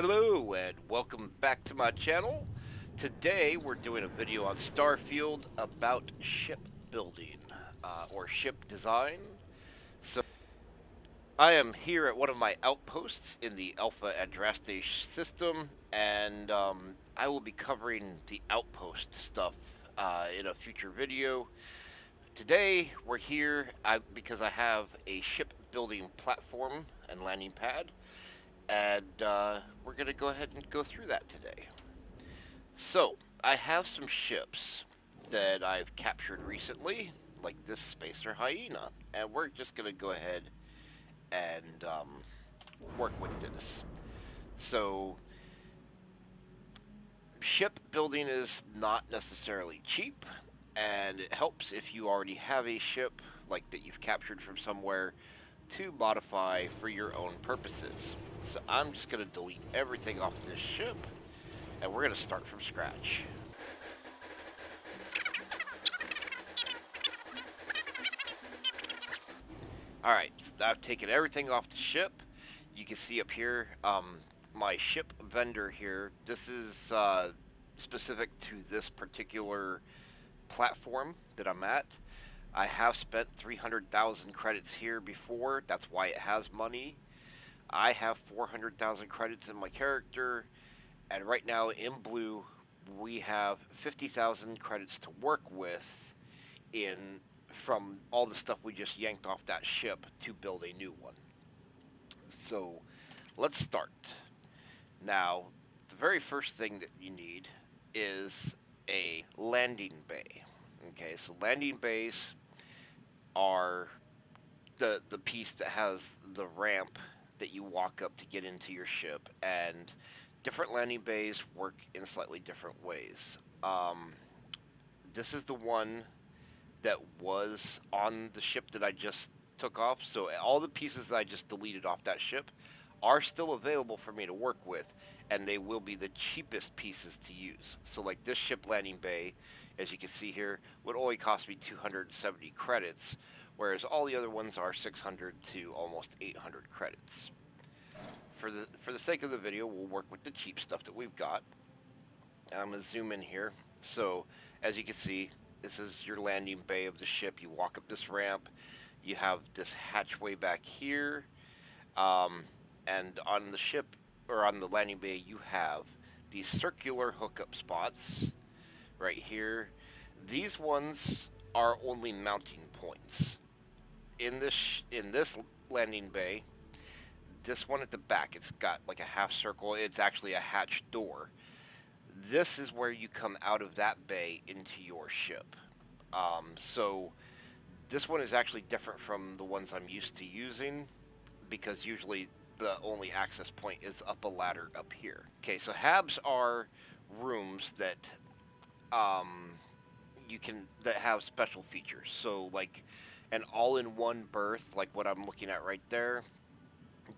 Hello and welcome back to my channel. Today we're doing a video on Starfield about ship building or ship design. So I am here at one of my outposts in the Alpha Andraste system, and I will be covering the outpost stuff in a future video. Today we're here because I have a ship building platform and landing pad, and we're going to go ahead and go through that today. So, I have some ships that I've captured recently, like this Spacer Hyena, and we're just going to go ahead and work with this. So, ship building is not necessarily cheap, and it helps if you already have a ship like that you've captured from somewhere to modify for your own purposes. So I'm just going to delete everything off this ship, and we're going to start from scratch. Alright, so I've taken everything off the ship. You can see up here my ship vendor here. This is specific to this particular platform that I'm at. I have spent 300,000 credits here before. That's why it has money. I have 400,000 credits in my character, and right now in blue we have 50,000 credits to work with in from all the stuff we just yanked off that ship to build a new one. So let's start. Now, the very first thing that you need is a landing bay. Okay, so landing bays are the piece that has the ramp that you walk up to get into your ship, and different landing bays work in slightly different ways. This is the one that was on the ship that I just took off, so all the pieces that I just deleted off that ship are still available for me to work with, and they will be the cheapest pieces to use. So like this ship landing bay, as you can see here, would only cost me 270 credits, whereas all the other ones are 600 to almost 800 credits. For the sake of the video, we'll work with the cheap stuff that we've got. And I'm going to zoom in here. So as you can see, this is your landing bay of the ship. You walk up this ramp. You have this hatchway back here. And on the ship, or on the landing bay, you have these circular hookup spots right here. These ones are only mounting points. In this landing bay, this one at the back, it's got like a half circle. It's actually a hatch door. This is where you come out of that bay into your ship. So this one is actually different from the ones I'm used to using, because usually the only access point is up a ladder up here. Okay, so habs are rooms that that have special features. So like an all-in-one berth, like what I'm looking at right there,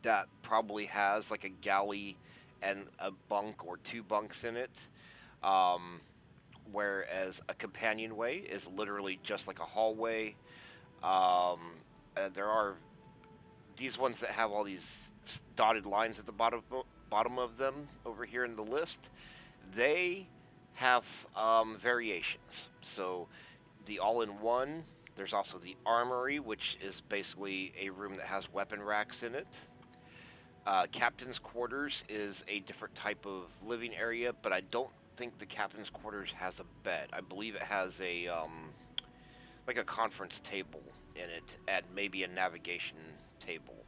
that probably has like a galley and a bunk or two bunks in it. Whereas a companionway is literally just like a hallway. There are these ones that have all these dotted lines at the bottom of them over here in the list. They have variations. So the all-in-one, there's also the armory, which is basically a room that has weapon racks in it. Captain's quarters is a different type of living area, but I don't think the captain's quarters has a bed. I believe it has a like a conference table in it, and maybe a navigation table.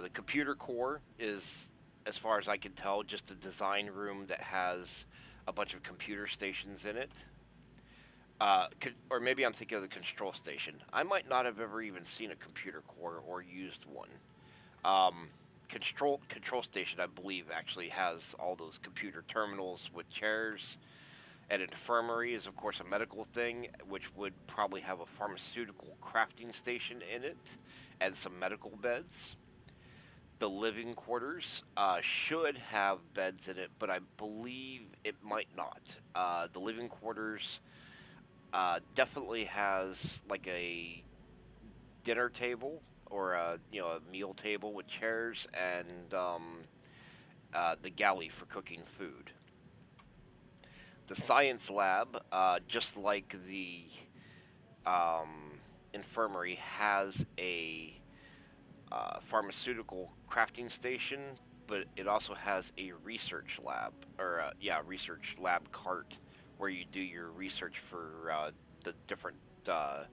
The computer core is, as far as I can tell, just a design room that has a bunch of computer stations in it. Or maybe I'm thinking of the control station. I might not have ever even seen a computer core or used one. Control station, I believe, actually has all those computer terminals with chairs. An infirmary is, of course, a medical thing, which would probably have a pharmaceutical crafting station in it and some medical beds. The living quarters should have beds in it, but I believe it might not. The living quarters definitely has like a dinner table or a meal table with chairs and the galley for cooking food. The science lab, just like the infirmary, has a pharmaceutical crafting station, but it also has a research lab, or research lab cart where you do your research for the different uh,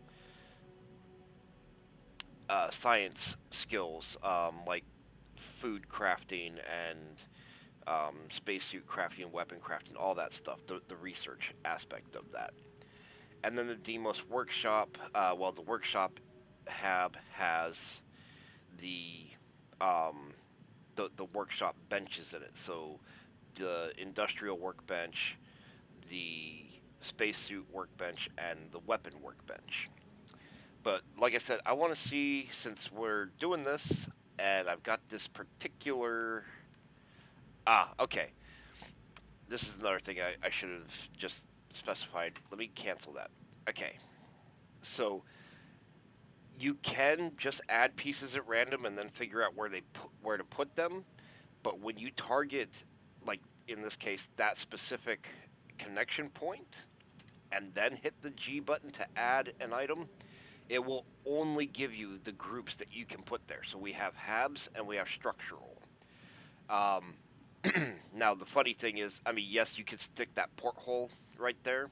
science skills, like food crafting and spacesuit crafting, weapon crafting, all that stuff. The research aspect of that. And then the Demos workshop. The workshop hab has the um, the workshop benches in it. So the industrial workbench, the spacesuit workbench, and the weapon workbench. But like I said, I want to see, since we're doing this, and I've got this particular. Okay. This is another thing I should have just specified. Let me cancel that. Okay. So you can just add pieces at random and then figure out where to put them. But when you target, like in this case, that specific connection point, and then hit the G button to add an item, it will only give you the groups that you can put there. So we have habs and we have structural. Um, Now the funny thing is, I mean, yes, you could stick that porthole right there,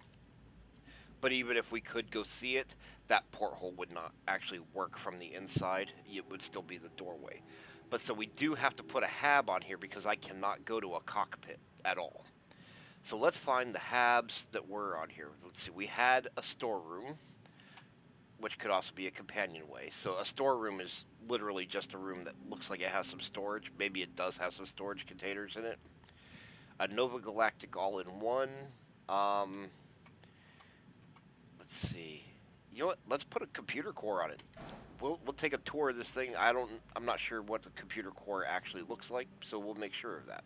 but even if we could go see it, that porthole would not actually work from the inside. It would still be the doorway. But so we do have to put a hab on here because I cannot go to a cockpit at all. So let's find the habs that were on here. Let's see, we had a storeroom, which could also be a companionway. So a storeroom is literally just a room that looks like it has some storage. Maybe it does have some storage containers in it. A Nova Galactic all-in-one. Let's see. You know what? Let's put a computer core on it. We'll take a tour of this thing. I'm not sure what the computer core actually looks like, so we'll make sure of that.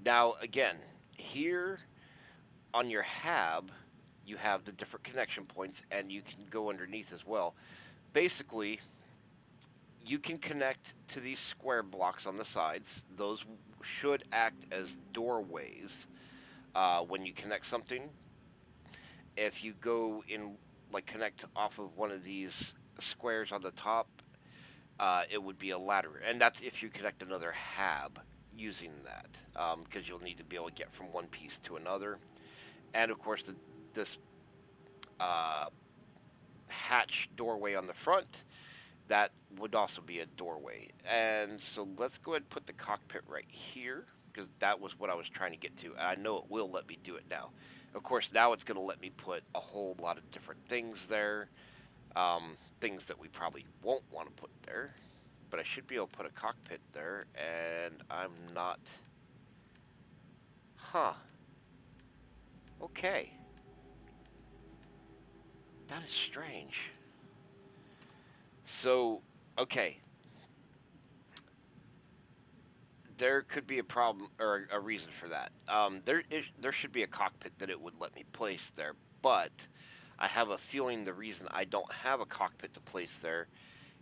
Now, again, here on your hab, you have the different connection points, and you can go underneath as well. Basically, you can connect to these square blocks on the sides. Those should act as doorways when you connect something. If you go in, like, connect off of one of these squares on the top, it would be a ladder. And that's if you connect another hab using that, because you'll need to be able to get from one piece to another. And of course, this hatch doorway on the front, that would also be a doorway. And so let's go ahead and put the cockpit right here, because that was what I was trying to get to. And I know it will let me do it now. Of course, now it's going to let me put a whole lot of different things there, things that we probably won't want to put there. But I should be able to put a cockpit there, and I'm not. Huh. Okay. That is strange. So, okay. There could be a problem or a reason for that. There should be a cockpit that it would let me place there, but I have a feeling the reason I don't have a cockpit to place there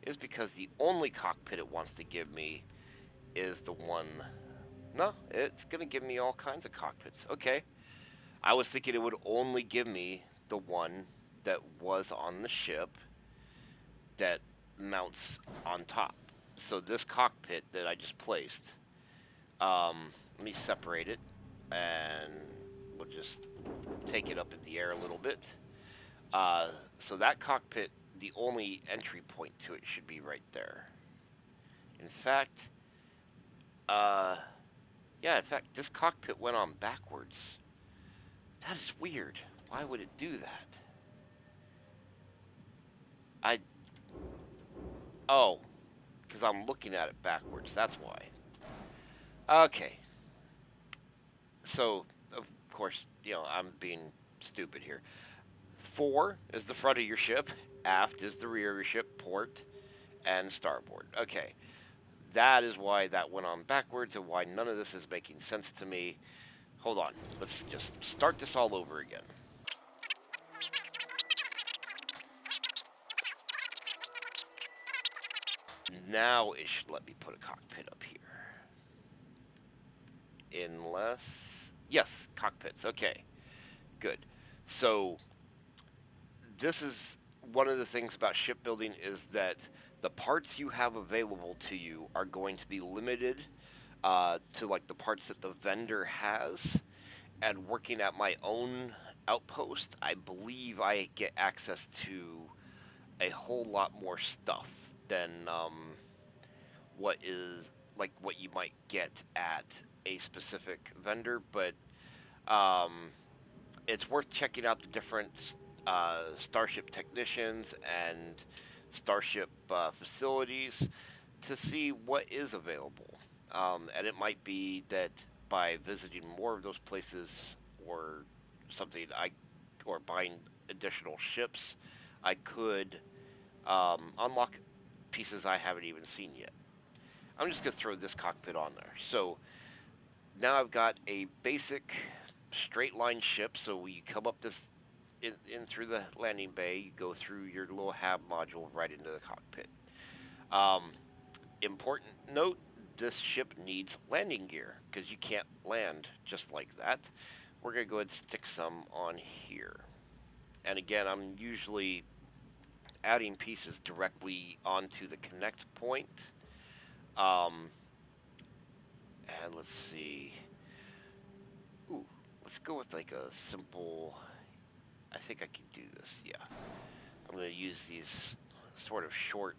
is because the only cockpit it wants to give me is the one. No, it's going to give me all kinds of cockpits. Okay. I was thinking it would only give me the one that was on the ship that mounts on top. So this cockpit that I just placed, let me separate it, and we'll just take it up in the air a little bit. So that cockpit, the only entry point to it should be right there. In fact, this cockpit went on backwards. That is weird. Why would it do that? Oh, because I'm looking at it backwards. That's why. Okay. So, of course, I'm being stupid here. 4 is the front of your ship. Aft is the rear of your ship. Port and starboard. Okay. That is why that went on backwards and why none of this is making sense to me. Hold on. Let's just start this all over again. Now it should let me put a cockpit up here. unless yes, cockpits. Okay, good. So this is one of the things about shipbuilding is that the parts you have available to you are going to be limited to like the parts that the vendor has. And working at my own outpost, I believe I get access to a whole lot more stuff than what is like what you might get at a specific vendor. But um, it's worth checking out the different Starship technicians and Starship facilities to see what is available. And it might be that by visiting more of those places or something, or buying additional ships, I could unlock pieces I haven't even seen yet. I'm just gonna throw this cockpit on there. So now I've got a basic straight line ship. So you come up this in through the landing bay, you go through your little hab module right into the cockpit. Um, Important note: this ship needs landing gear because you can't land just like that. We're gonna go ahead and stick some on here. And again, I'm usually adding pieces directly onto the connect point. Um, and let's see. Ooh, let's go with like a simple. I think I can do this. Yeah, I'm gonna use these sort of short,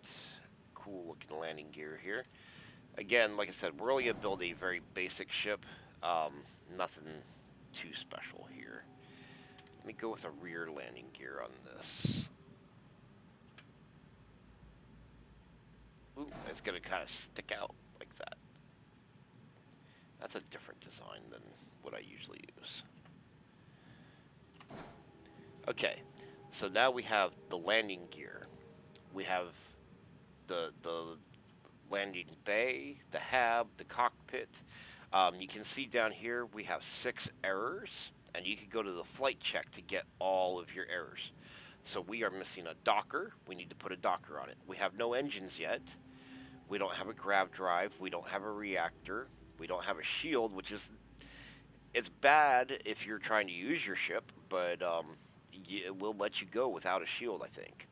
cool looking landing gear here. Again, like I said, we're only gonna build a very basic ship. Um, Nothing too special here. Let me go with a rear landing gear on this. Ooh, it's gonna kind of stick out like that. That's a different design than what I usually use. Okay, so now we have the landing gear. We have the landing bay, the hab, the cockpit. You can see down here we have 6 errors, and you can go to the flight check to get all of your errors. So we are missing a docker. We need to put a docker on it. We have no engines yet. We don't have a grav drive. We don't have a reactor. We don't have a shield, which is it's bad if you're trying to use your ship, but it will let you go without a shield, I think.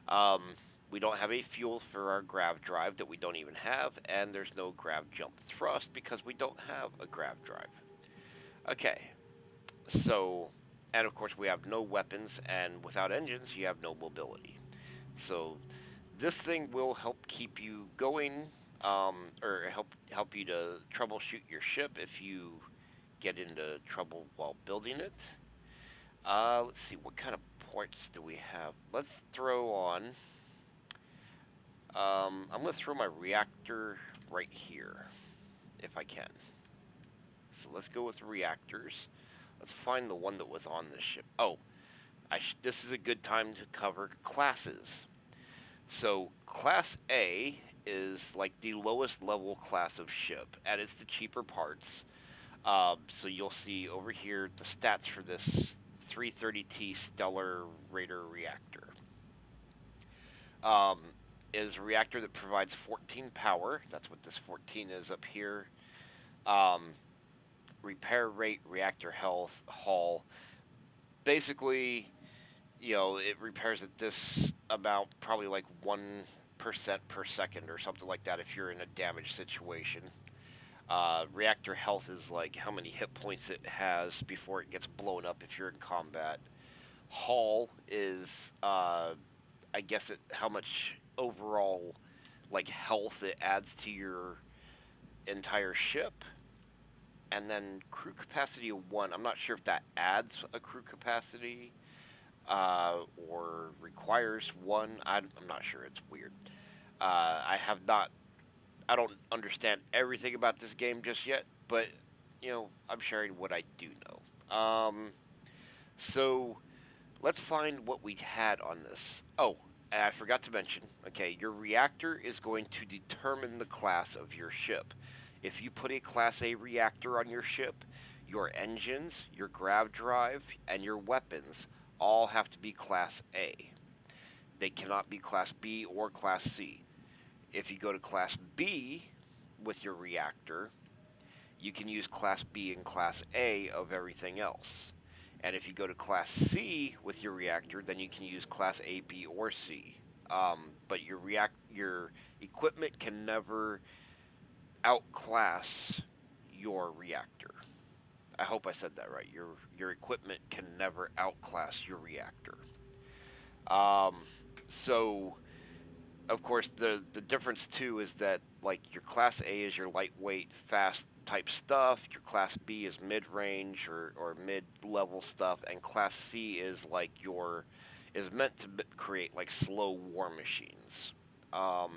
Um, we don't have a fuel for our grav drive that we don't even have, and there's no grav jump thrust because we don't have a grav drive. Okay, so, and of course we have no weapons, and without engines you have no mobility. So this thing will help keep you going, or help you to troubleshoot your ship if you get into trouble while building it. Let's see, what kind of ports do we have? Let's throw on. I'm going to throw my reactor right here, if I can. So let's go with reactors. Let's find the one that was on this ship. Oh, this is a good time to cover classes. So Class A is like the lowest level class of ship, and it's the cheaper parts. So you'll see over here the stats for this 330T Stellar Raider reactor. Um, is a reactor that provides 14 power. That's what this 14 is up here. Um, Repair rate, reactor health, hull. Basically, it repairs at this amount, probably like 1% per second or something like that if you're in a damaged situation. Reactor health is like how many hit points it has before it gets blown up if you're in combat. Hull is, I guess, how much overall like health it adds to your entire ship. And then crew capacity of 1. I'm not sure if that adds a crew capacity or requires 1. I'm not sure. It's weird. I don't understand everything about this game just yet, but I'm sharing what I do know. So let's find what we had on this. Oh, and I forgot to mention. Okay, your reactor is going to determine the class of your ship. If you put a Class A reactor on your ship, your engines, your grav drive, and your weapons all have to be Class A. They cannot be Class B or Class C. If you go to Class B with your reactor, you can use Class B and Class A of everything else. And if you go to Class C with your reactor, then you can use Class A, B, or C. But your equipment can never outclass your reactor. I hope I said that right. Your equipment can never outclass your reactor. Um, so of course the difference too is that like your class A is your lightweight, fast type stuff. Your class B is mid range or mid level stuff, and class C is like your is meant to create like slow war machines. Um,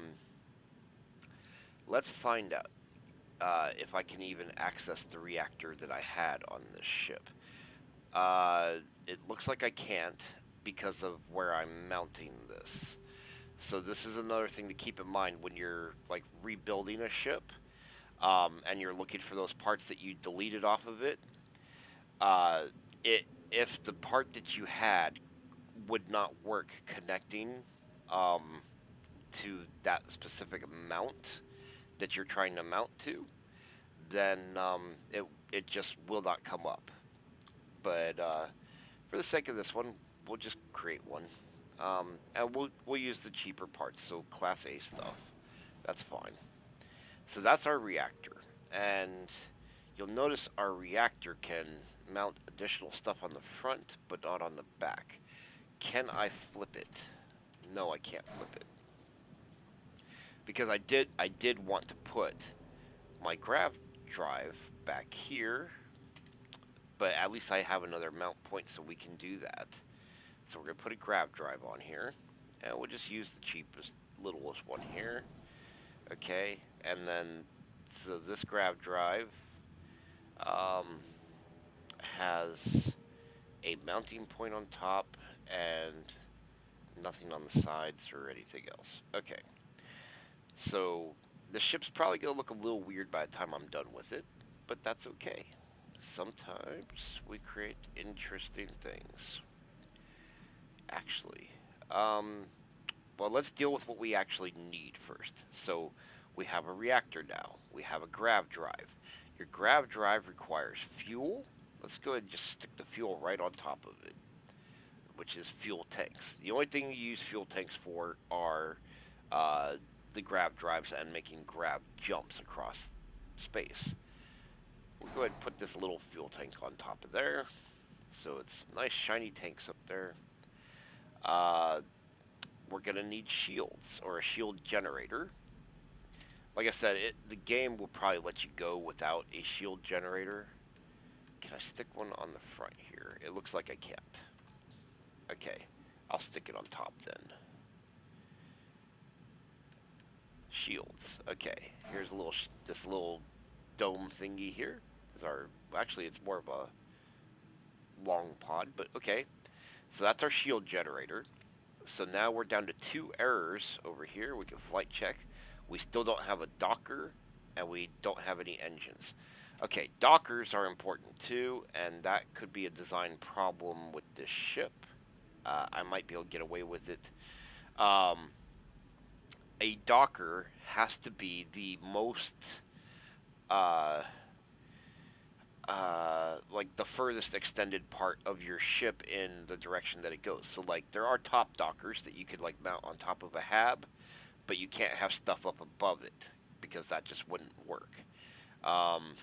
let's find out if I can even access the reactor that I had on this ship. Uh, it looks like I can't because of where I'm mounting this. So this is another thing to keep in mind when you're like rebuilding a ship, and you're looking for those parts that you deleted off of it. Uh, it if the part that you had would not work connecting um, to that specific mount that you're trying to mount to, then it just will not come up. But for the sake of this one, we'll just create one. And we'll use the cheaper parts, so Class A stuff. That's fine. So that's our reactor, and you'll notice our reactor can mount additional stuff on the front, but not on the back. Can I flip it? No, I can't flip it because I did want to put my grav drive back here, but at least I have another mount point, so we can do that. So we're gonna put a grav drive on here, and we'll just use the cheapest, littlest one here. Okay, and then so this grav drive um, has a mounting point on top and nothing on the sides or anything else. Okay, so the ship's probably gonna look a little weird by the time I'm done with it, but that's okay. Sometimes we create interesting things. Actually, um, well, let's deal with what we actually need first. So we have a reactor now. We have a grav drive. Your grav drive requires fuel. Let's go ahead and just stick the fuel right on top of it, which is fuel tanks. The only thing you use fuel tanks for are uh, the grav drives and making grav jumps across space. We'll go ahead and put this little fuel tank on top of there. So it's nice shiny tanks up there. Uh, we're going to need shields or a shield generator. Like I said, the game will probably let you go without a shield generator. Can I stick one on the front here? It looks like I can't. Okay, I'll stick it on top then. Shields. Okay, here's a little this little dome thingy here. Is our actually it's more of a long pod, but okay. So that's our shield generator. So now we're down to 2 errors over here. We can flight check. We still don't have a docker, and we don't have any engines. Okay, dockers are important too, and that could be a design problem with this ship. I might be able to get away with it. Um, a docker has to be the most uh, like the furthest extended part of your ship in the direction that it goes. So like there are top dockers that you could like mount on top of a hab, but you can't have stuff up above it because that just wouldn't work. Um,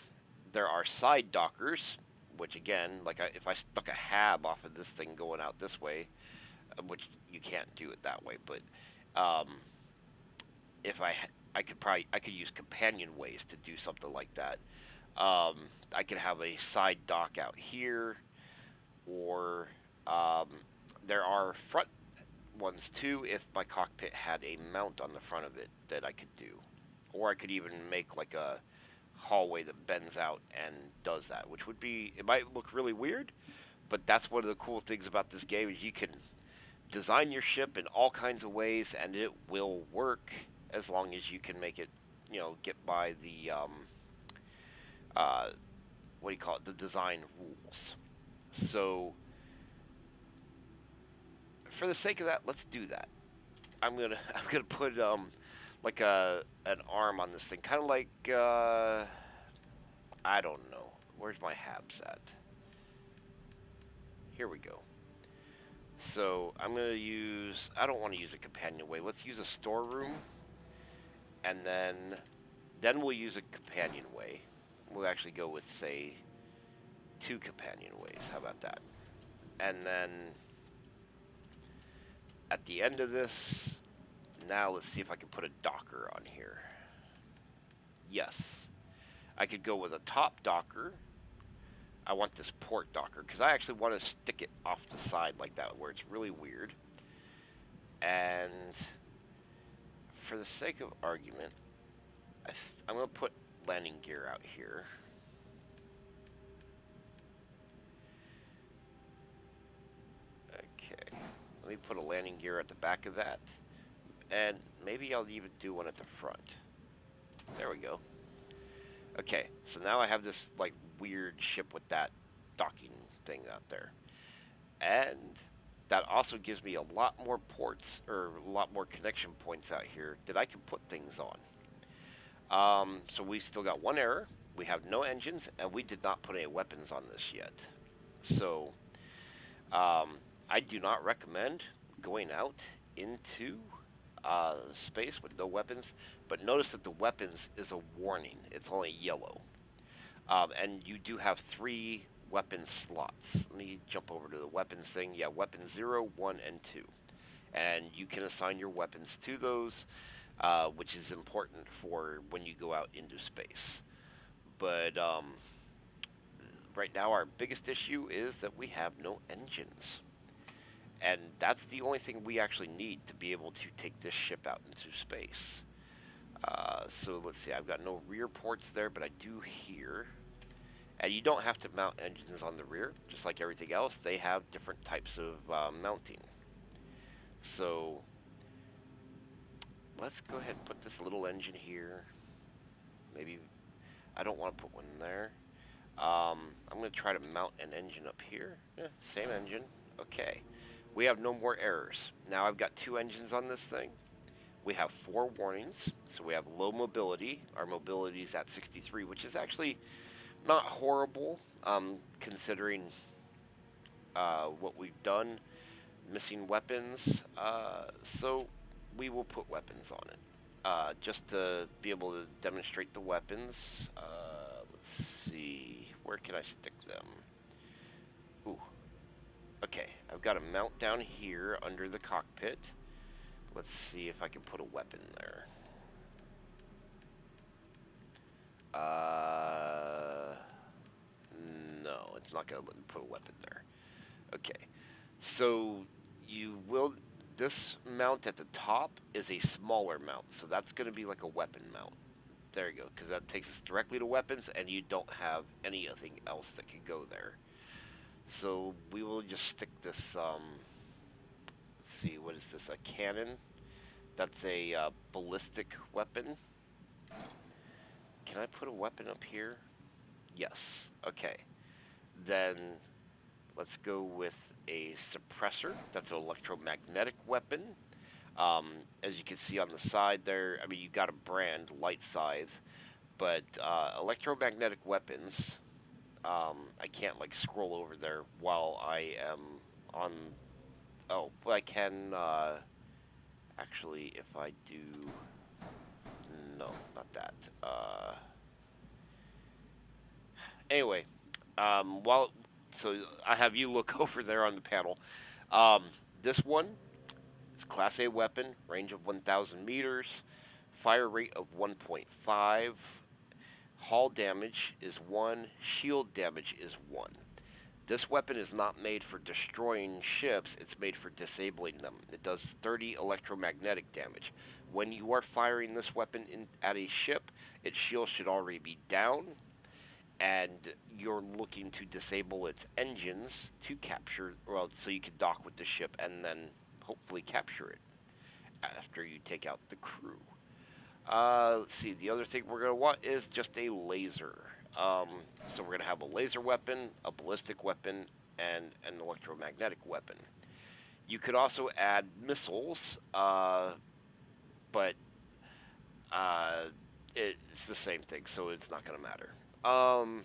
there are side dockers, which again, like if I stuck a hab off of this thing going out this way, which you can't do it that way, but um, if I could use companion ways to do something like that. I could have a side dock out here, or um, there are front ones too if my cockpit had a mount on the front of it that I could do. Or I could even make like a hallway that bends out and does that, which would be, it might look really weird, but that's one of the cool things about this game is you can design your ship in all kinds of ways and it will work as long as you can make it, get by the what do you call it, the design rules. So for the sake of that, let's do that. I'm gonna put like an arm on this thing, kind of like I don't know. Where's my habs at? Here we go. So I'm going to use, I don't want to use a companionway. Let's use a storeroom. And then we'll use a companionway. We'll actually go with, say, 2 companionways. How about that? And then at the end of this, now let's see if I can put a docker on here. Yes. I could go with a top docker. I want this port docker because I actually want to stick it off the side like that where it's really weird. And for the sake of argument, I'm going to put landing gear out here. Okay. Let me put a landing gear at the back of that. And maybe I'll even do one at the front. There we go. Okay, so now I have this like weird ship with that docking thing out there. And that also gives me a lot more ports, or a lot more connection points out here that I can put things on. So we've still got 1 error. We have no engines, and we did not put any weapons on this yet. So I do not recommend going out into space with no weapons, but notice that the weapons is a warning. It's only yellow. And you do have 3 weapon slots. Let me jump over to the weapons thing. Yeah, weapon 0, 1, and 2. And you can assign your weapons to those, which is important for when you go out into space. But right now our biggest issue is that we have no engines. And that's the only thing we actually need to be able to take this ship out into space. So let's see, I've got no rear ports there, but I do here. And you don't have to mount engines on the rear, just like everything else. They have different types of mounting. So let's go ahead and put this little engine here. Maybe I don't want to put one there. I'm going to try to mount an engine up here. Yeah, same engine. Okay. We have no more errors. Now I've got 2 engines on this thing. We have 4 warnings. So we have low mobility. Our mobility is at 63, which is actually not horrible, considering what we've done. Missing weapons. So we will put weapons on it. Just to be able to demonstrate the weapons. Let's see. Where can I stick them? Ooh. Okay, I've got a mount down here under the cockpit. Let's see if I can put a weapon there. No, it's not going to let me put a weapon there. Okay, so you will... This mount at the top is a smaller mount, so that's going to be like a weapon mount. There you go, because that takes us directly to weapons, and you don't have anything else that can go there. So we will just stick this, let's see, what is this, a cannon? That's a ballistic weapon. Can I put a weapon up here? Yes, okay. Then let's go with a suppressor. That's an electromagnetic weapon. As you can see on the side there, I mean, you got a brand, light scythe, but electromagnetic weapons, I can't like scroll over there while I am on, oh, but I can, actually, if I do, no, not that, anyway, so I have you look over there on the panel. This one, it's a Class A weapon, range of 1,000 meters, fire rate of 1.5, hull damage is 1, shield damage is 1. This weapon is not made for destroying ships, it's made for disabling them. It does 30 electromagnetic damage. When you are firing this weapon at a ship, its shield should already be down, and you're looking to disable its engines to capture, well, so you can dock with the ship and then hopefully capture it after you take out the crew. Let's see, the other thing we're going to want is just a laser. So we're going to have a laser weapon, a ballistic weapon, and an electromagnetic weapon. You could also add missiles, but it's the same thing, so it's not going to matter. Um,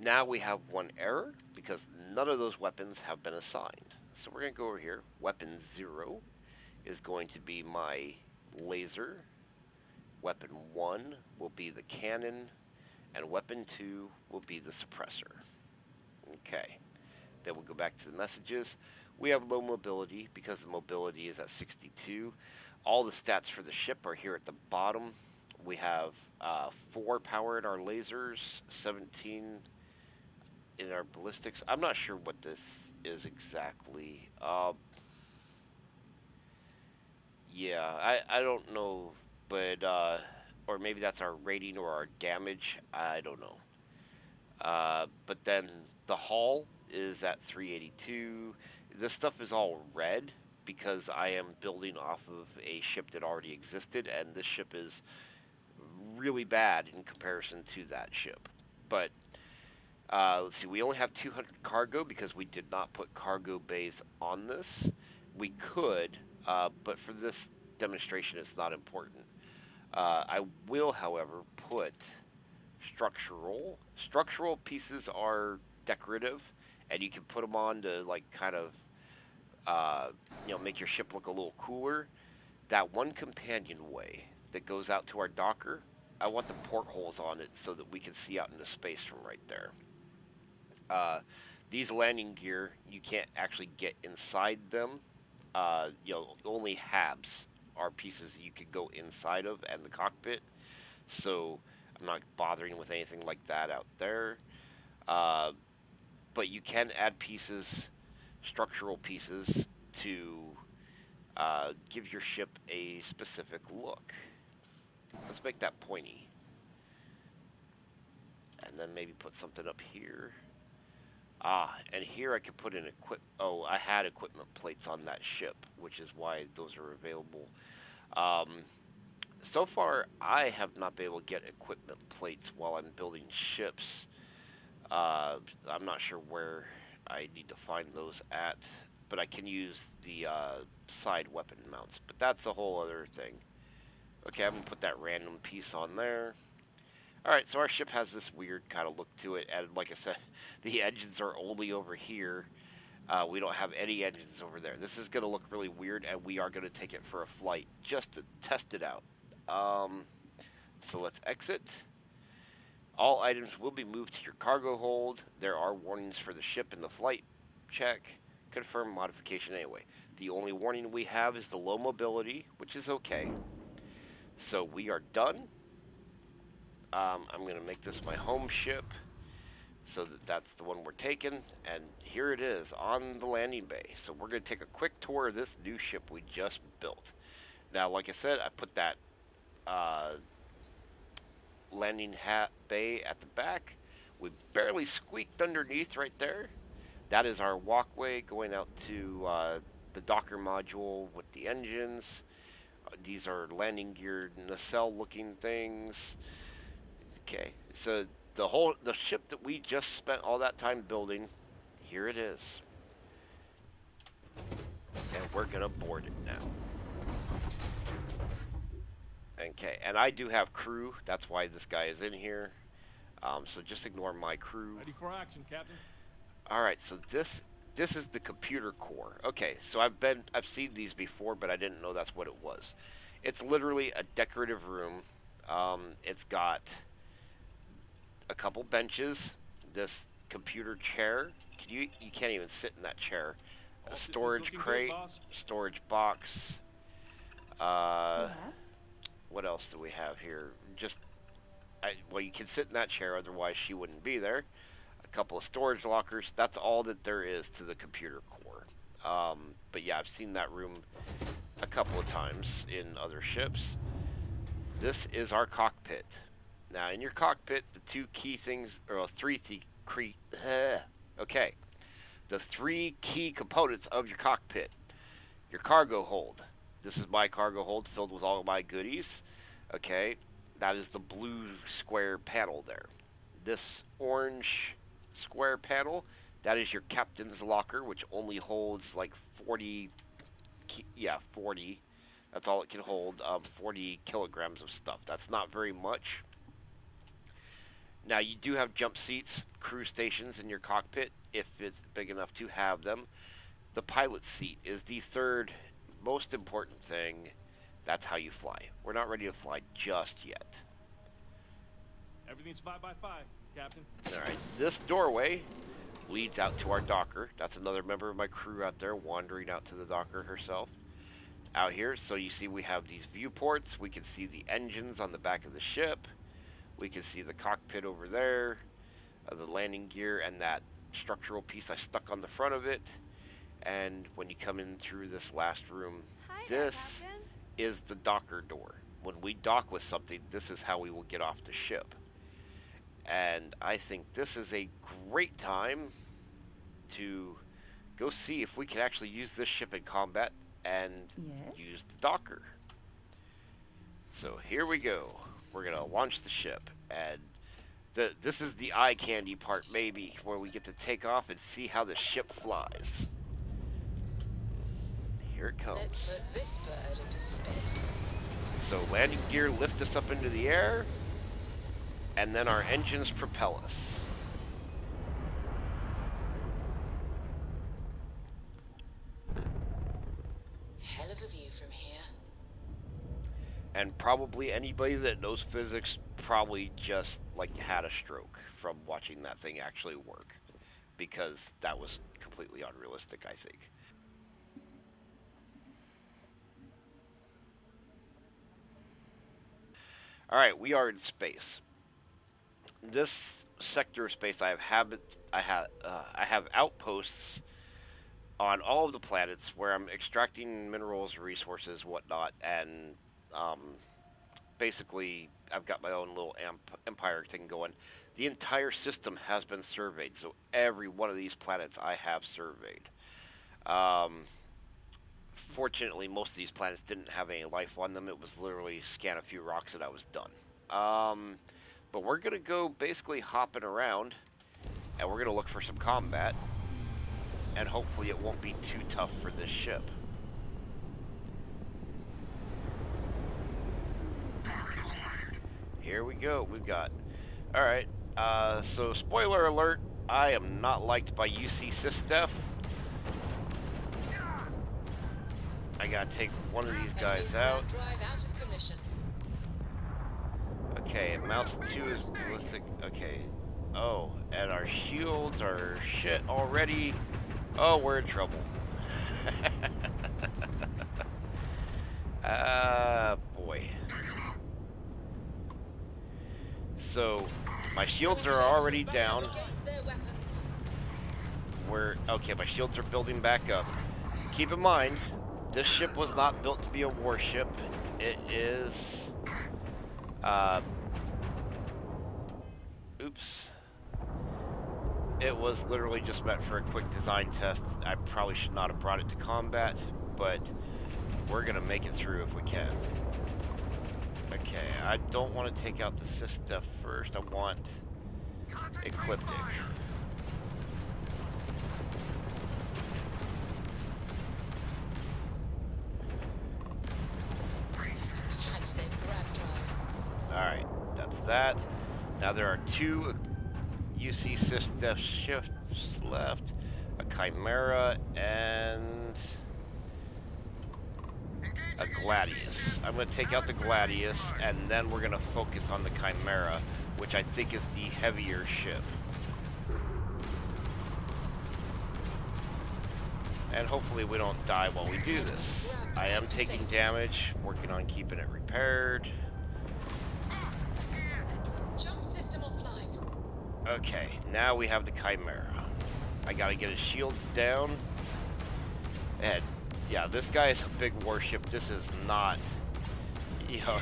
Now we have one error because none of those weapons have been assigned. So we're going to go over here. Weapon 0 is going to be my laser. Weapon 1 will be the cannon. And weapon 2 will be the suppressor. Okay. Then we'll go back to the messages. We have low mobility because the mobility is at 62. All the stats for the ship are here at the bottom. We have 4 power in our lasers, 17 in our ballistics. I'm not sure what this is exactly. Yeah, I don't know, but or maybe that's our rating or our damage. I don't know. But then the hull is at 382. This stuff is all red because I am building off of a ship that already existed, and this ship is really bad in comparison to that ship. But let's see, we only have 200 cargo because we did not put cargo bays on this. We could, but for this demonstration, it's not important. I will, however, put structural. Structural pieces are decorative, and you can put them on to like kind of, make your ship look a little cooler. That one companionway that goes out to our docker, I want the portholes on it so that we can see out into space from right there. These landing gear, you can't actually get inside them. Only habs are pieces you could go inside of and the cockpit. So I'm not bothering with anything like that out there. Uh, but you can add pieces, structural pieces, to give your ship a specific look. Let's make that pointy. And then maybe put something up here. And here I could put in Oh, I had equipment plates on that ship, which is why those are available. Um, so far, I have not been able to get equipment plates while I'm building ships. I'm not sure where I need to find those at, but I can use the side weapon mounts. But that's a whole other thing. Okay, I'm gonna put that random piece on there. Alright, so our ship has this weird kind of look to it, and like I said, the engines are only over here. We don't have any engines over there. This is going to look really weird, and we are going to take it for a flight just to test it out. So let's exit. All items will be moved to your cargo hold. There are warnings for the ship in the flight check. Confirm modification anyway. The only warning we have is the low mobility, which is okay. So we are done. I'm going to make this my home ship so that's the one we're taking, and here it is on the landing bay. So we're going to take a quick tour of this new ship we just built. Now, like I said, I put that landing bay at the back. We barely squeaked underneath right there. That is our walkway going out to the docker module with the engines. These are landing gear nacelle looking things. Okay, so the ship that we just spent all that time building, here it is. And we're gonna board it now. Okay, and I do have crew. That's why this guy is in here. So just ignore my crew. Ready for action, Captain. All right, so this is the computer core. Okay, so I've seen these before, but I didn't know that's what it was. It's literally a decorative room. It's got a couple benches, this computer chair. You can't even sit in that chair. A storage crate, storage box. What else do we have here? Well, you can sit in that chair, otherwise she wouldn't be there. A couple of storage lockers. That's all that there is to the computer core. But yeah, I've seen that room a couple of times in other ships. This is our cockpit. Now, in your cockpit, the two key things, or okay, the three key components of your cockpit. Your cargo hold. This is my cargo hold filled with all of my goodies. Okay, that is the blue square panel there. This orange square panel, that is your captain's locker, which only holds like 40. That's all it can hold. 40 kilograms of stuff. That's not very much. Now, you do have jump seats, crew stations in your cockpit, if it's big enough to have them. The pilot seat is the third most important thing. That's how you fly. We're not ready to fly just yet. Everything's 5 by 5, Captain. Alright, this doorway leads out to our docker. That's another member of my crew out there wandering out to the docker herself. Out here, so you see we have these viewports. We can see the engines on the back of the ship. We can see the cockpit over there, the landing gear, and that structural piece I stuck on the front of it. And when you come in through this last room, this is the docker door. When we dock with something, this is how we will get off the ship. And I think this is a great time to go see if we can actually use this ship in combat and use the docker. So here we go. We're going to launch the ship. And this is the eye candy part, maybe, where we get to take off and see how the ship flies. Here it comes. Let's put this bird into space. So landing gear lift us up into the air, and then our engines propel us. Hell of a view from here. And probably anybody that knows physics probably just like had a stroke from watching that thing actually work, because that was completely unrealistic, I think. All right, we are in space. This sector of space, I have outposts on all of the planets where I'm extracting minerals, resources, whatnot, and basically I've got my own little empire thing going. The entire system has been surveyed, so every one of these planets I have surveyed. Fortunately, most of these planets didn't have any life on them. It was literally scan a few rocks and I was done. But we're going to go basically hopping around, and we're going to look for some combat, and hopefully it won't be too tough for this ship. Here we go. We've got... Alright, so spoiler alert, I am not liked by UC SysDef. I gotta take one of these guys out. Okay, mouse 2 is ballistic. Okay. Oh, and our shields are shit already. Oh, we're in trouble. Boy. So, my shields are already down. Okay, my shields are building back up. Keep in mind, this ship was not built to be a warship. It is... oops. It was literally just meant for a quick design test. I probably should not have brought it to combat, but we're gonna make it through if we can. Okay, I don't want to take out the SysDef first. I want Ecliptic. Alright, that's that. Now there are 2 UC SysDef ships left. A Chimera and a Gladius. I'm going to take out the Gladius, and then we're going to focus on the Chimera, which I think is the heavier ship. And hopefully we don't die while we do this. I am taking damage, working on keeping it repaired. Okay, now we have the Chimera. I gotta get his shields down. And yeah, this guy is a big warship. This is not, you know,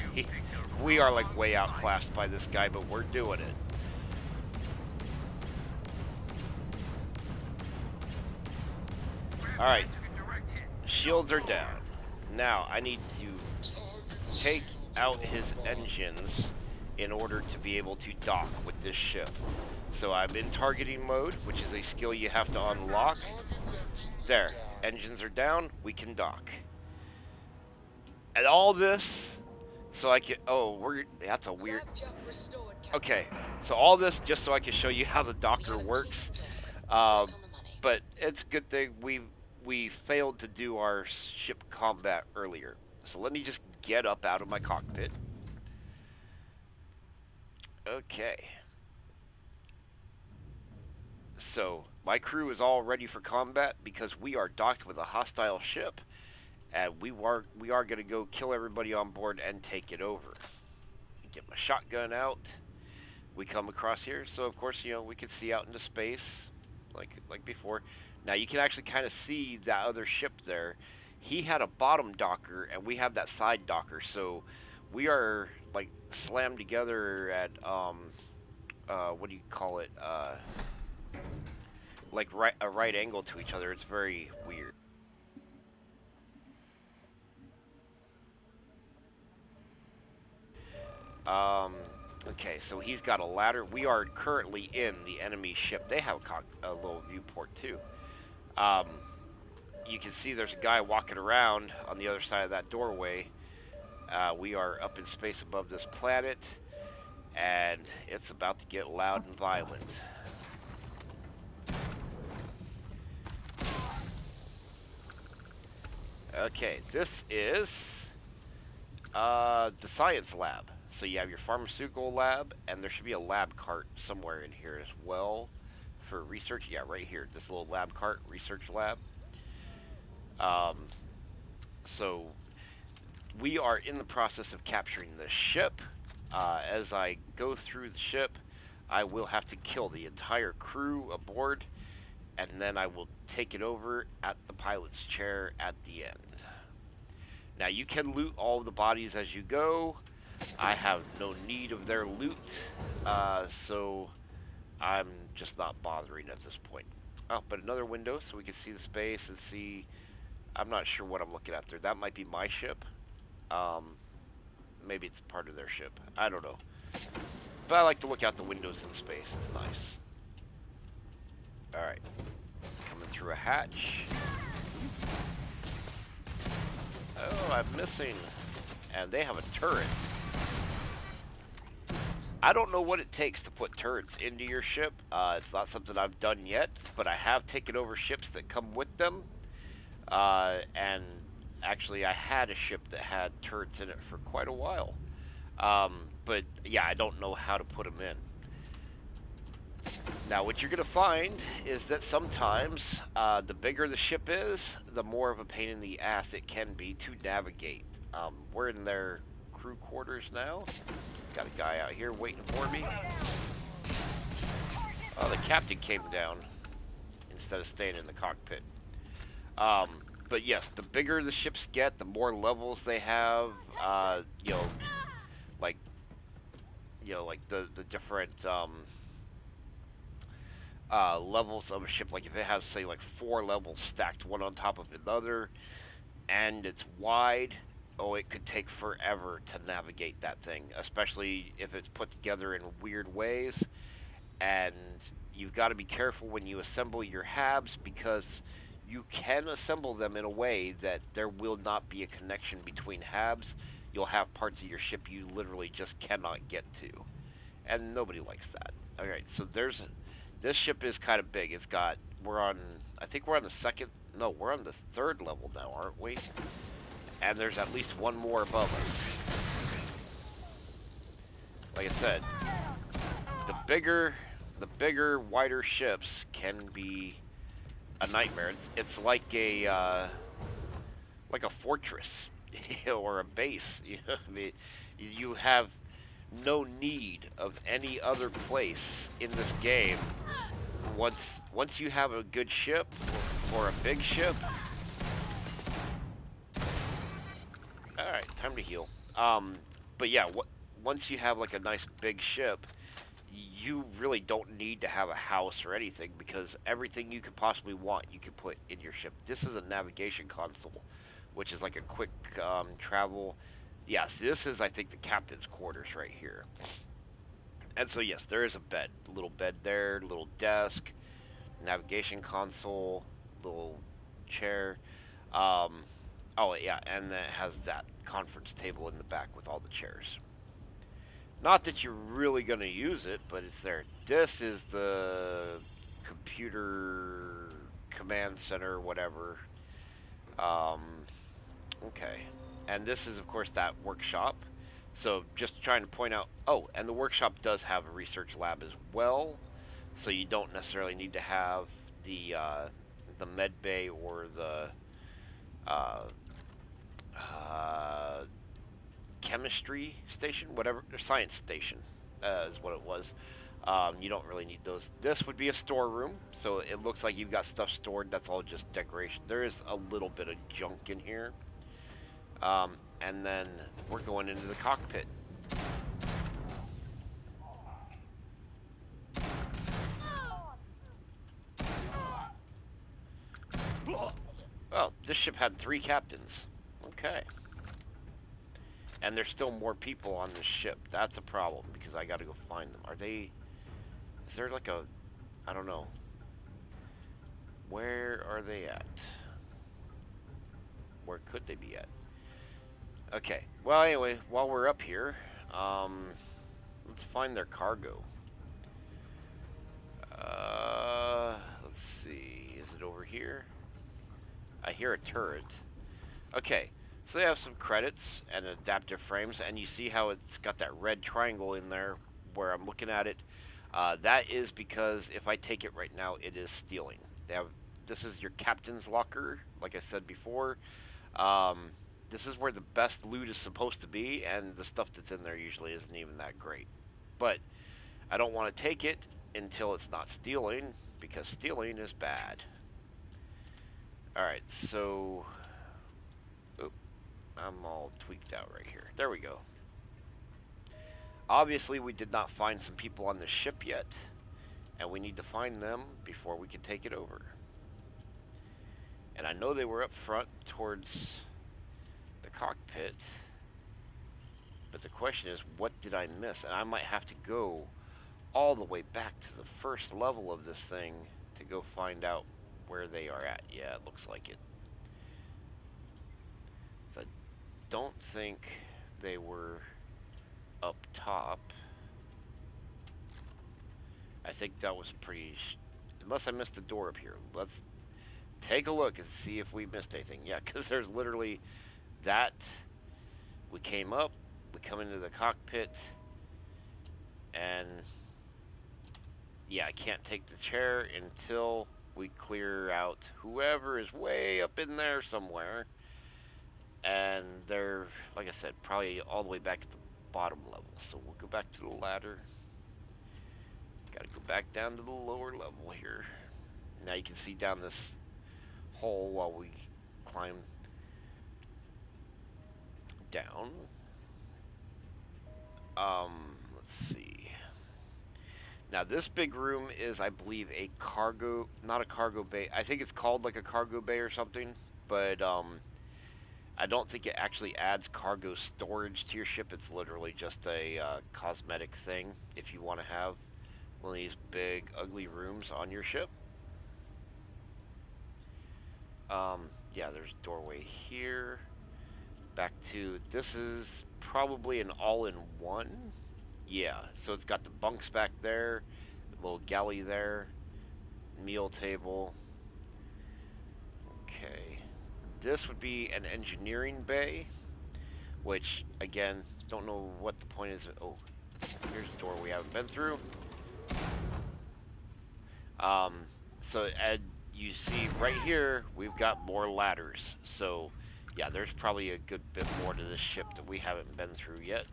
we are like way outclassed by this guy, but we're doing it. Alright, shields are down. Now I need to take out his engines in order to be able to dock with this ship. So I'm in targeting mode, which is a skill you have to unlock. There, engines are down, we can dock. And all this, so I can, that's a weird, okay, So all this just so I can show you how the We Docker have a works. clean dock, Um, right on the money. but it's a good thing we failed to do our ship combat earlier. So let me just get up out of my cockpit. Okay. So my crew is all ready for combat because we are docked with a hostile ship, and we are going to go kill everybody on board and take it over. Get my shotgun out. We come across here, so of course we can see out into space, like before. Now you can actually kind of see that other ship there. He had a bottom docker, and we have that side docker, so we are like slammed together at what do you call it? Like a right angle to each other. It's very weird. Um, okay, so he's got a ladder. We are currently in the enemy ship. They have a little viewport too. Um, you can see there's a guy walking around on the other side of that doorway. We are up in space above this planet, and it's about to get loud and violent. Okay, this is the science lab. So you have your pharmaceutical lab, and there should be a lab cart somewhere in here as well for research. Yeah, right here, this little lab cart, research lab. Um, so we are in the process of capturing the ship. As I go through the ship, I will have to kill the entire crew aboard, and then I will take it over at the pilot's chair at the end. Now you can loot all the bodies as you go. I have no need of their loot, so I'm just not bothering at this point. Oh, but another window so we can see the space and see. I'm not sure what I'm looking at there. That might be my ship. Um, Maybe it's part of their ship. I don't know. But I like to look out the windows in space. It's nice. Alright. Coming through a hatch. Oh, I'm missing. And they have a turret. I don't know what it takes to put turrets into your ship. It's not something I've done yet, but I have taken over ships that come with them. And actually, I had a ship that had turrets in it for quite a while. But yeah, I don't know how to put them in. Now, what you're going to find is that sometimes the bigger the ship is, the more of a pain in the ass it can be to navigate. We're in their crew quarters now. Got a guy out here waiting for me. Oh, the captain came down instead of staying in the cockpit. But yes, the bigger the ships get, the more levels they have. Like like the different levels of a ship. Like if it has, say, like 4 levels stacked one on top of another, and it's wide, oh, it could take forever to navigate that thing, especially if it's put together in weird ways. And you've got to be careful when you assemble your habs, because you can assemble them in a way that there will not be a connection between habs. You'll have parts of your ship you literally just cannot get to, and nobody likes that. All right, so this ship is kind of big. I think we're on the second. No, we're on the 3rd level now, aren't we? And there's at least one more above us. Like I said, the bigger, wider ships can be a nightmare. It's like a fortress or a base. I mean, you have no need of any other place in this game. Once you have a good ship or a big ship. All right, time to heal. But yeah, once you have like a nice big ship, you really don't need to have a house or anything, because everything you could possibly want you can put in your ship. This is a navigation console, which is like a quick travel. Yes, this is, I think, the captain's quarters right here. And so yes, there is a little bed there, little desk, navigation console, little chair. Um, oh yeah, and then it has that conference table in the back with all the chairs. Not that you're really going to use it, but it's there. This is the computer command center, whatever. Um, okay. And this is, of course, that workshop. So just trying to point out. Oh, and the workshop does have a research lab as well. So you don't necessarily need to have the med bay or the uh, uh, chemistry station, whatever, or science station is what it was. You don't really need those. This would be a storeroom, so it looks like you've got stuff stored. That's all just decoration. There is a little bit of junk in here. And then we're going into the cockpit. Oh, this ship had 3 captains. Okay. And there's still more people on this ship. That's a problem, because I gotta go find them. Are they... Is there like a... I don't know. Where are they at? Where could they be at? Okay. Well, anyway, while we're up here, let's find their cargo. Let's see. Is it over here? I hear a turret. Okay. So they have some credits and adaptive frames, and you see how it's got that red triangle in there where I'm looking at it. That is because if I take it right now, it is stealing. They have, this is your captain's locker, like I said before. This is where the best loot is supposed to be, and the stuff that's in there usually isn't even that great. But I don't want to take it until it's not stealing, because stealing is bad. Alright, so... I'm all tweaked out right here. There we go. Obviously, we did not find some people on the ship yet, and we need to find them before we can take it over. And I know they were up front towards the cockpit, but the question is, what did I miss? And I might have to go all the way back to the first level of this thing to go find out where they are at. Yeah, it looks like it. So I don't think they were up top. I think that was pretty... Unless I missed a door up here. Let's take a look and see if we missed anything. Yeah, because there's literally that. We came up, we come into the cockpit, and yeah, I can't take the chair until we clear out whoever is way up in there somewhere. And they're, like I said, probably all the way back at the bottom level. So we'll go back to the ladder. Gotta go back down to the lower level here. Now you can see down this hole while we climb down. Let's see. Now this big room is, I believe, a cargo, not a cargo bay. I think it's called like a cargo bay or something, but I don't think it actually adds cargo storage to your ship. It's literally just a cosmetic thing if you want to have one of these big, ugly rooms on your ship. Yeah, there's a doorway here. Back to, this is probably an all-in-one. Yeah, so it's got the bunks back there, a little galley there, meal table. Okay. This would be an engineering bay, which, again, don't know what the point is. Oh, here's a door we haven't been through. So, and you see right here, we've got more ladders. So, yeah, there's probably a good bit more to this ship that we haven't been through yet.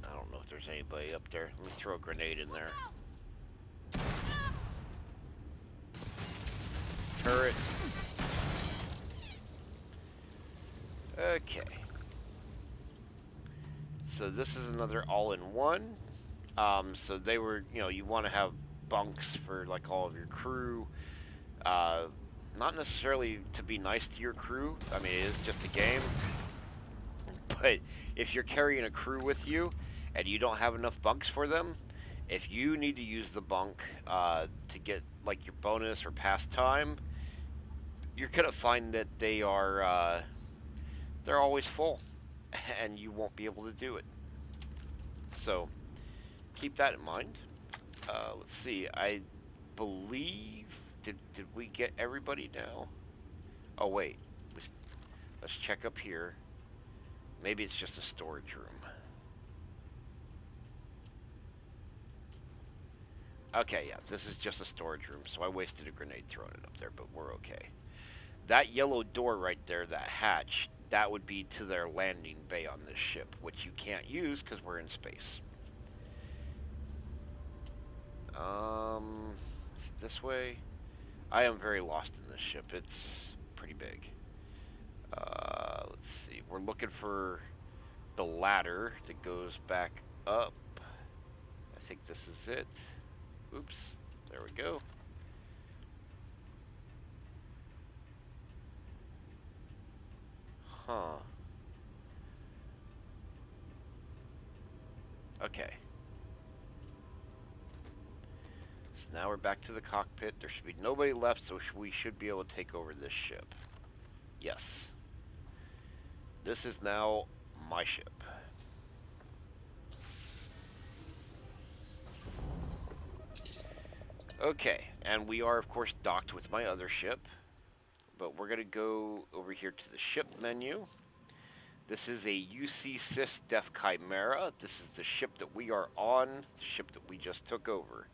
I don't know if there's anybody up there. Let me throw a grenade in there. Turret. Okay. So this is another all-in-one. So they were, you know, you want to have bunks for like all of your crew. Not necessarily to be nice to your crew. I mean, it is just a game. But if you're carrying a crew with you and you don't have enough bunks for them, if you need to use the bunk to get like your bonus or pastime, you're gonna find that they are they're always full, and you won't be able to do it. So keep that in mind. Let's see. I believe did we get everybody now? Oh wait, let's check up here. Maybe it's just a storage room. Okay, yeah, this is just a storage room, so I wasted a grenade throwing it up there, but we're okay. That yellow door right there, that hatch, that would be to their landing bay on this ship, which you can't use because we're in space. Is it this way? I am very lost in this ship. It's pretty big. Let's see. We're looking for the ladder that goes back up. I think this is it. Oops. There we go. Huh. Okay. So now we're back to the cockpit. There should be nobody left, so we should be able to take over this ship. Yes. This is now my ship. Okay, and we are, of course, docked with my other ship. But we're going to go over here to the ship menu. This is a UC Sys Def Chimera. This is the ship that we are on, the ship that we just took over.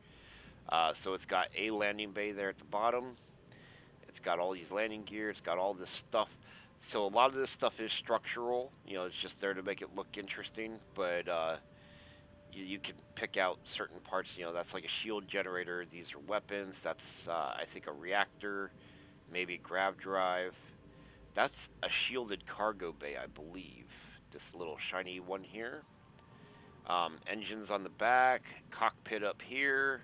So it's got a landing bay there at the bottom. It's got all these landing gear. It's got all this stuff. So a lot of this stuff is structural. You know, it's just there to make it look interesting. But you can pick out certain parts. You know, that's like a shield generator. These are weapons. That's, I think, a reactor. Maybe a grav drive. That's a shielded cargo bay, I believe. This little shiny one here. Engines on the back. Cockpit up here.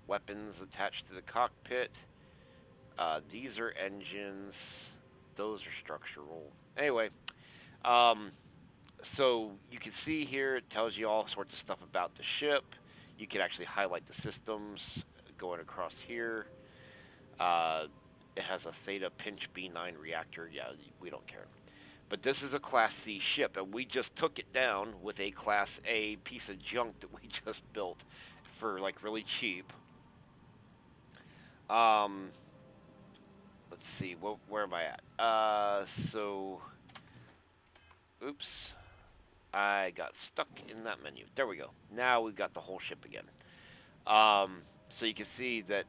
Weapons attached to the cockpit. These are engines. Those are structural. Anyway, so you can see here it tells you all sorts of stuff about the ship. You can actually highlight the systems going across here. It has a Theta Pinch B9 reactor. Yeah, we don't care. But this is a Class C ship, and we just took it down with a Class A piece of junk that we just built for, like, really cheap. Let's see, where am I at? Oops. I got stuck in that menu. There we go. Now we've got the whole ship again. So you can see that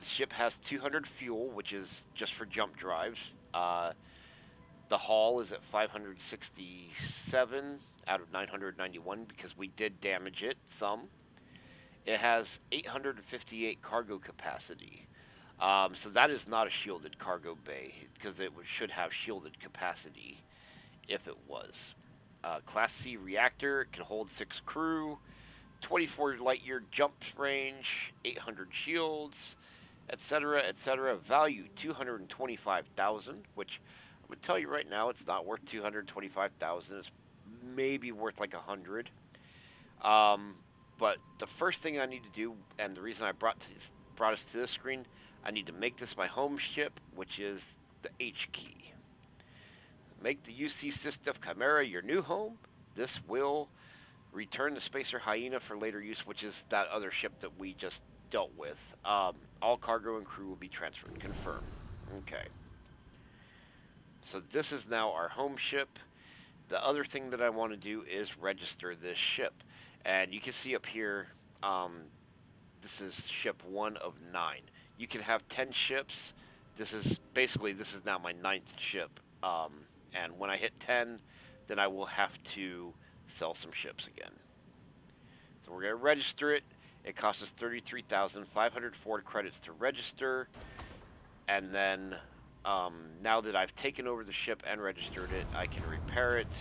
the ship has 200 fuel, which is just for jump drives. The hull is at 567 out of 991 because we did damage it some. It has 858 cargo capacity. So that is not a shielded cargo bay because it should have shielded capacity if it was. Class C reactor, it can hold 6 crew, 24 light year jump range, 800 shields, etc., etc. Value 225,000, which I'm gonna tell you right now, it's not worth 225,000. It's maybe worth like 100. But the first thing I need to do, and the reason I brought us to this screen, I need to make this my home ship, which is the H key. Make the UC System Chimera your new home. This will return the Spacer Hyena for later use, which is that other ship that we just dealt with. All cargo and crew will be transferred. Confirm. Okay. So this is now our home ship. The other thing that I want to do is register this ship. And you can see up here, this is ship 1 of 9. You can have 10 ships. This is now my 9th ship. And when I hit 10, then I will have to sell some ships again. So we're going to register it. It costs us 33,504 credits to register. And then now that I've taken over the ship and registered it, I can repair it.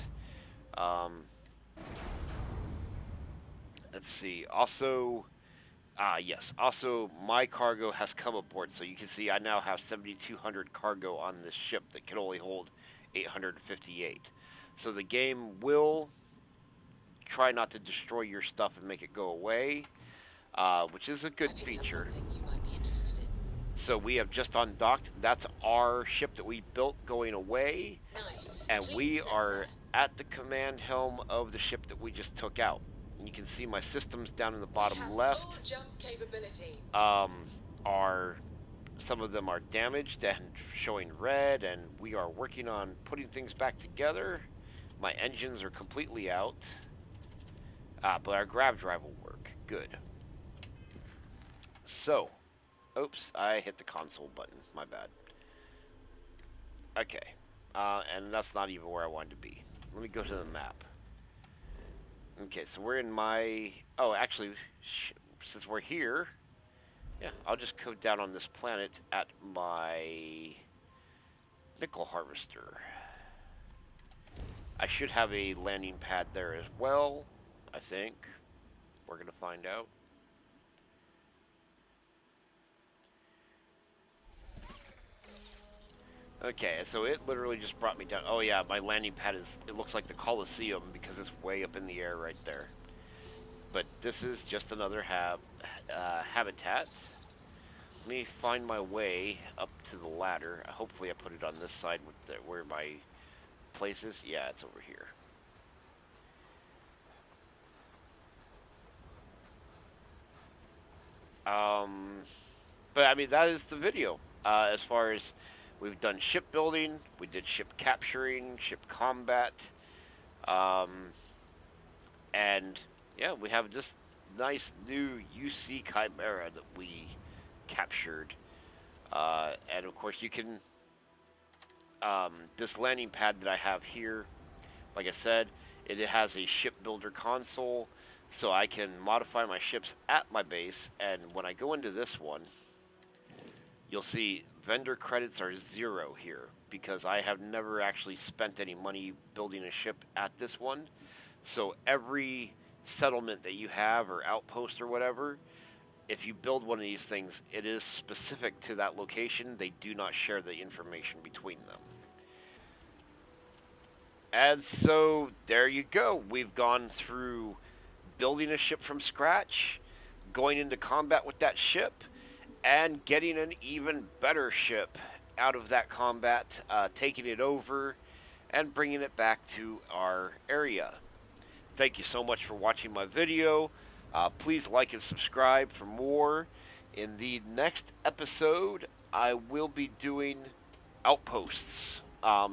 Let's see. Also, yes. Also, my cargo has come aboard. So you can see I now have 7,200 cargo on this ship that can only hold 858. So the game will try not to destroy your stuff and make it go away, which is a good feature. You might be interested in. So we have just undocked. That's our ship that we built going away, Nice. and Clean we set are there. at the command helm of the ship that we just took out. And you can see my systems down in the We bottom have full left. jump capability. Are some of them are damaged and showing red, and we are working on putting things back together. My engines are completely out, but our grav drive will work. Good. So, oops, I hit the console button. My bad. Okay, and that's not even where I wanted to be. Let me go to the map. Okay, so we're in my. Oh, actually, since we're here, yeah, I'll just go down on this planet at my nickel harvester. I should have a landing pad there as well, I think. We're going to find out. Okay, so it literally just brought me down. Oh yeah, my landing pad is, it looks like the Coliseum because it's way up in the air right there. But this is just another habitat. Let me find my way up to the ladder. Hopefully I put it on this side with where my place is. Yeah, it's over here. Um, but I mean, that is the video. As far as we've done shipbuilding, we did ship capturing, ship combat, um, and yeah, we have this nice new UC Chimera that we captured. And of course, you can this landing pad that I have here. Like I said, it has a shipbuilder console, so I can modify my ships at my base. And when I go into this one, you'll see vendor credits are 0 here because I have never actually spent any money building a ship at this one. So every settlement that you have or outpost or whatever, if you build one of these things, it is specific to that location. They do not share the information between them. And so there you go. We've gone through building a ship from scratch, going into combat with that ship, and getting an even better ship out of that combat, taking it over, and bringing it back to our area. Thank you so much for watching my video. Please like and subscribe for more. In the next episode, I will be doing outposts.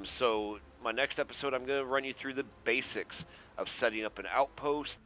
So my next episode, I'm going to run you through the basics of setting up an outpost.